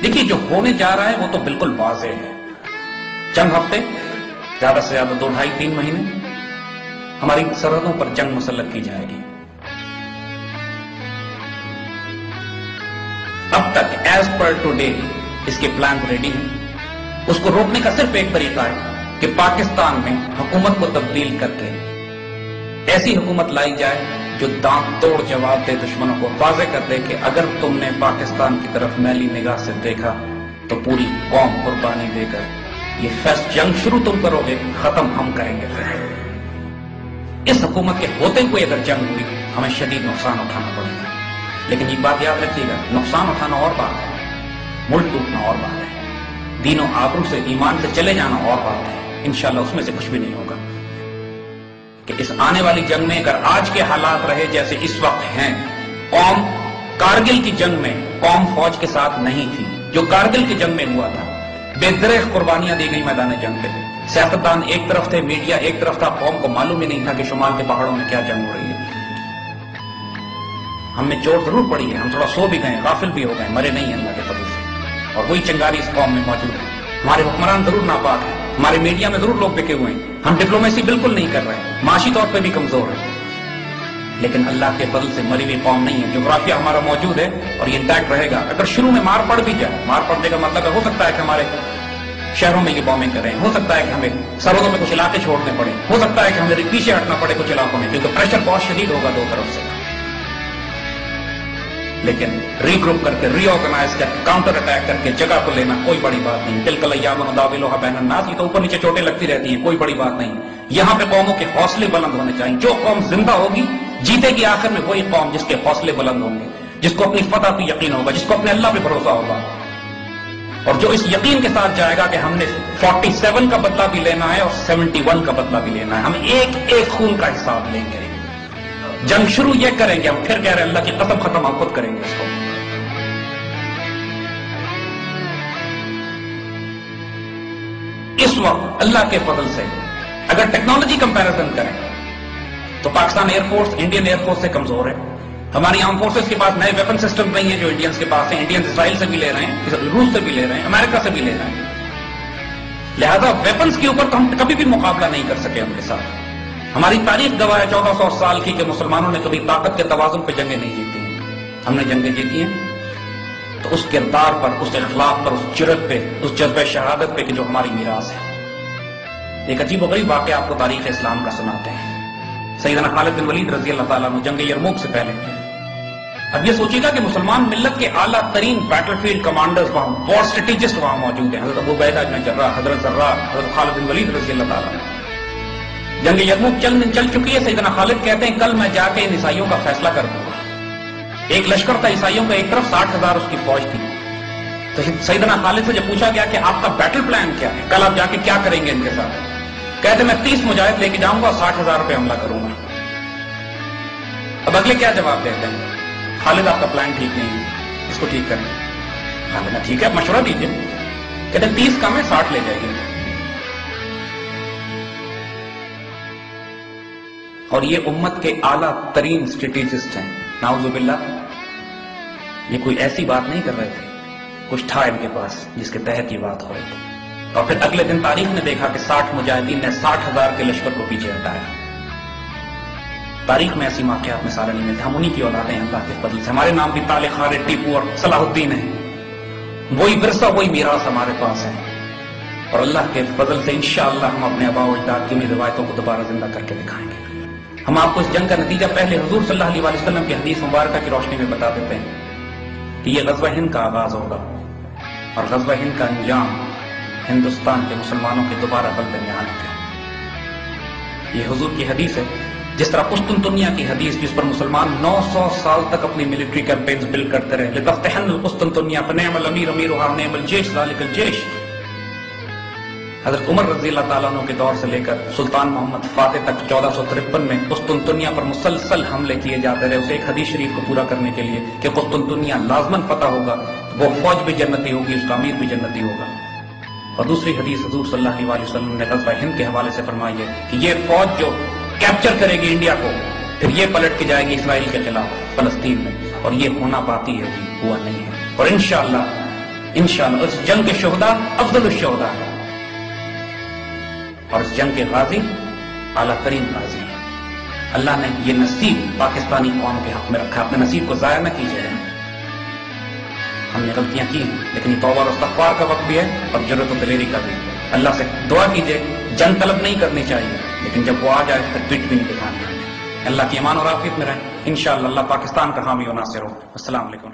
دیکھیے جو ہونے جا رہا ہے وہ تو بالکل واضح ہے. چند ہفتے، زیادہ سے زیادہ 2 ڈھائی 3 مہینے ہماری سرحدوں پر جنگ مسلط کی جائے گی. اب تک ایز پر ٹوڈے اس کے پلان ریڈی ہیں. اس کو روکنے کا صرف ایک طریقہ ہے کہ پاکستان میں حکومت کو تبدیل کر کے ایسی حکومت لائی جائے جو دانت توڑ جواب دے دشمنوں کو، واضح کر دے کہ اگر تم نے پاکستان کی طرف میلی نگاہ سے دیکھا تو پوری قوم قربانی دے کر یہ فیصل جنگ شروع تم کرو گے، ختم ہم کریں گے. اس حکومت کے ہوتے ہوئے اگر جنگ ہوئی ہمیں شدید نقصان اٹھانا پڑے گا. لیکن یہ بات یاد رکھیے گا، نقصان اٹھانا اور بات ہے، ملک ٹوٹنا اور بات ہے، دین و آبرو سے ایمان سے چلے جانا اور بات ہے. انشاءاللہ اس میں سے کچھ بھی نہیں ہوگا. کہ اس آنے والی جنگ میں اگر آج کے حالات رہے جیسے اس وقت ہیں، قوم کارگل کی جنگ میں قوم فوج کے ساتھ نہیں تھی. جو کارگل کی جنگ میں ہوا تھا بے درخت قربانیاں دی گئی میدان جنگ پہ. سیاستدان ایک طرف تھے، میڈیا ایک طرف تھا، قوم کو معلوم ہی نہیں تھا کہ شمال کے پہاڑوں میں کیا جنگ ہو رہی ہے. ہم نے چوٹ ضرور پڑی ہے، ہم تھوڑا سو بھی گئے، غافل بھی ہو گئے، مرے نہیں ہیں اللہ کے فضل سے. اور وہی چنگاری اس قوم میں موجود ہے. ہمارے حکمران ضرور ناپاک ہیں، ہمارے میڈیا میں ضرور لوگ بکے ہوئے ہیں، ہم ڈپلومیسی بالکل نہیں کر رہے ہیں، معاشی طور پہ بھی کمزور ہیں. لیکن اللہ کے فضل سے مری ہوئی قوم نہیں ہے. جغرافیہ ہمارا موجود ہے اور یہ انٹیکٹ رہے گا. اگر شروع میں مار پڑ بھی جائے، مار پڑنے کا مطلب ہے ہو سکتا ہے کہ ہمارے شہروں میں یہ بامبنگ کریں، ہو سکتا ہے کہ ہمیں سرحدوں میں کچھ علاقے چھوڑنے پڑے، ہو سکتا ہے کہ ہمیں پیچھے ہٹنا پڑے کچھ علاقوں میں، کیونکہ پریشر بہت شدید ہوگا دو طرف سے. لیکن ری گروپ کر کے، ری آرگنائز کر کے، کاؤنٹر اٹیک کر کے جگہ کو لینا کوئی بڑی بات نہیں. تلک الایام نداولها بین الناس، یہ تو اوپر نیچے چوٹیں لگتی رہتی ہیں، کوئی بڑی بات نہیں. یہاں پہ قوموں کے حوصلے بلند ہونے چاہیے. جو قوم زندہ ہوگی جیتے گی آخر میں وہی قوم جس کے حوصلے بلند ہوں گے، جس کو اپنی فتح پہ یقین ہوگا، جس کو اپنے اللہ پہ بھروسہ ہوگا، اور جو اس یقین کے ساتھ جائے گا کہ ہم نے 47 کا بدلہ بھی لینا ہے اور 71 کا بدلہ بھی لینا ہے، ہم ایک ایک خون کا حساب لیں گے. جنگ شروع یہ کریں گے، ہم پھر کہہ رہے ہیں اللہ کی قسم ختم ہم خود کریں گے اس کو. اس وقت اللہ کے فضل سے اگر ٹیکنالوجی کمپیریزن کریں تو Pakistan air force Indian air force سے کمزور ہے. ہماری آرم فورسز کے پاس نئے ویپن سسٹم نہیں ہیں جو انڈینز کے پاس ہیں. انڈینز اسرائیل سے بھی لے رہے ہیں، روس سے بھی لے رہے ہیں، امریکہ سے بھی لے رہے ہیں. لہذا ویپنز کے اوپر تو ہم کبھی بھی مقابلہ نہیں کر سکے ان کے ساتھ. ہماری تاریخ گواہ ہے 1400 سال کی کہ مسلمانوں نے کبھی طاقت کے توازن پہ جنگیں نہیں جیتی ہیں. ہم نے جنگیں جیتی ہیں تو اس کردار پر، اس اخلاق پر، اس جرأت پہ، اس جذبہ شہادت پہ کہ جو ہماری میراث ہے. ایک عجیب و غریب واقعہ آپ کو تاریخ اسلام کا سناتے ہیں. سیدنا خالد بن ولید رضی اللہ تعالیٰ عنہ جنگ یرموک سے پہلے، اب یہ سوچیے گا کہ مسلمان ملت کے اعلیٰ ترین بیٹل فیلڈ کمانڈرز وہاں، وار اسٹریٹجسٹ وہاں موجود ہیں. حضرت ابو عبیدہ بن جراح، حضرت زرار، حضرت خالد بن ولید رضی اللہ تعالیٰ عنہ. جنگ یرموک چل چکی ہے. سیدنا خالد کہتے ہیں کل میں جا کے ان عیسائیوں کا فیصلہ کر دوں گا. ایک لشکر تھا عیسائیوں کا، ایک طرف 60,000 اس کی فوج تھی. تو سیدنا خالد سے جب پوچھا گیا کہ آپ کا بیٹل پلان کیا ہے، کل آپ جا کے کیا کریں گے ان کے ساتھ، کہتے میں 30 مجاہد لے کے جاؤں گا اور 60,000 پہ حملہ کروں گا. اب اگلے کیا جواب دیتے ہیں؟ خالد آپ کا پلان ٹھیک نہیں ہے، اس کو ٹھیک کریں. خالد ٹھیک ہے، آپ مشورہ دیجیے. کہتے ہیں 30 کم ہے، 60 لے جائیے. اور یہ امت کے اعلیٰ ترین اسٹریٹجسٹ ہیں. نعوذ باللہ، یہ کوئی ایسی بات نہیں کر رہے تھے، کچھ تھا ان کے پاس جس کے تحت یہ بات ہو رہی تھی. اور پھر اگلے دن تاریخ نے دیکھا کہ 60 مجاہدین نے 60,000 کے لشکر کو پیچھے ہٹایا. تاریخ میں ایسی واقعات میں سارے نہیں ملتے. ہم انہی کی اولادیں ہیں اللہ کے فضل سے. ہمارے نام بھی طالق، خالد، ٹیپو اور صلاح الدین ہیں. وہی ورثہ، وہی میراث ہمارے پاس ہے. اور اللہ کے فضل سے انشاءاللہ ہم اپنے آباء و اجداد کی روایتوں کو دوبارہ زندہ کر کے دکھائیں گے. ہم آپ کو اس جنگ کا نتیجہ پہلے حضور صلی اللہ علیہ وسلم کی حدیث مبارکہ کی روشنی میں بتا دیتے ہیں کہ یہ غزوہ ہند کا آغاز ہوگا اور غزوہ ہند کا انجام ہندوستان کے مسلمانوں کے دوبارہ غلبے میں آنے کا. یہ حضور کی حدیث ہے. جس طرح قسطنطنیہ کی حدیث جس پر مسلمان 900 سال تک اپنی ملٹری کیمپینز بلڈ کرتے رہے، لتفتحن القسطنطنیہ فنعم الامیر امیرها نعم الجیش ذلک الجیش. حضرت عمر رضی اللہ تعالیٰ عنہ کے دور سے لے کر سلطان محمد فاتح تک 1453 میں قسطنطنیہ پر مسلسل حملے کیے جاتے رہے اسے ایک حدیث شریف کو پورا کرنے کے لیے کہ قسطنطنیہ لازماً فتح ہوگا، وہ فوج بھی جنتی ہوگی، اس کا امیر بھی جنتی ہوگا. اور دوسری حدیث حضور صلی اللہ علیہ وسلم نے غزوہ ہند کے حوالے سے فرمائی ہے کہ یہ فوج جو کیپچر کرے گی انڈیا کو، پھر یہ پلٹ کے جائے گی اسرائیل کے خلاف فلسطین میں، اور یہ ہونا باقی ہے جی، ہوا نہیں ہے. اور انشاءاللہ انشاءاللہ اس جنگ کے شہداء افضل الشہداء ہیں، اور اس جنگ کے غازی اعلیٰ ترین غازی ہیں۔ اللہ نے یہ نصیب پاکستانی قوم کے حق میں رکھا، اپنے نصیب کو ضائع نہ کیجیے۔ ہم نے غلطیاں کی ہیں، لیکن یہ توبہ اور استغفار کا وقت بھی ہے اور جرأت و دلیری کا بھی۔ اللہ سے دعا کیجیے، جنگ طلب نہیں کرنی چاہیے، لیکن جب وہ آ جائے پھر پیٹ بھی نہیں دکھانی۔ اللہ کی امان اور عافیت میں رہیں۔ انشاءاللہ اللہ پاکستان کا حامی و ناصر ہو۔ السلام علیکم۔